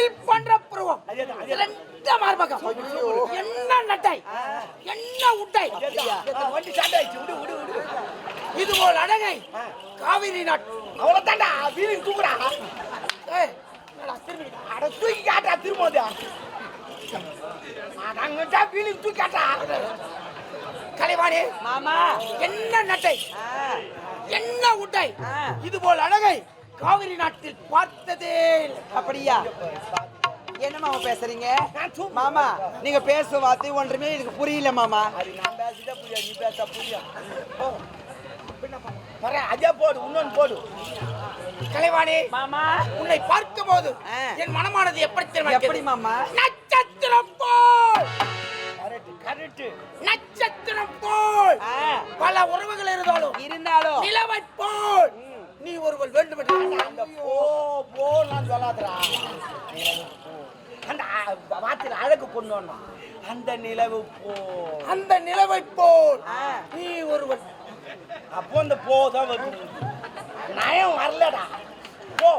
நெல் பண்ற பருவம் ரெண்டு மார்பகம் என்ன நட்டை என்ன உட்டை இது போல் அழகை காவிரி நாட் அவ்வளவுதான்டா வீலிங் தூக்குறா தூக்கி காட்டா திரும்ப வீலிங் தூக்கி காட்டா கலைவாணி மாமா என்ன நட்டை என்ன உட்டை இது போல் அழகை காவிரி நாட்டில் பார்த்ததே அப்படியா? என்ன மாமா பேசுறீங்க மாமா? நீங்க பேச வார்த்தை ஒன்றுமே எனக்கு புரியல மாமா. நான் பேசிட்டே புரியா, நீ பேச புரியா? அதே போடு, இன்னொன்னு போடு. கலைவாணி மாமா உன்னை பார்க்கும் போது என் மனமானது எப்படி மாமா? நட்சத்திரம் போல் கரெக்ட் நட்சத்திரம் போல் பல உறவுகள் இருந்தாலும் நிலவை போல் நீ ஒருவள் வேண்டும் அந்த போ நான் சொல்லாதடா. அந்த வார்த்தையில அழகு கொண்டு வரணும். அந்த நிலவு போ, அந்த நிலவை போல் நீ ஒருவன். அப்போ அந்த போதான் வருது. நயம் வரலடா. போ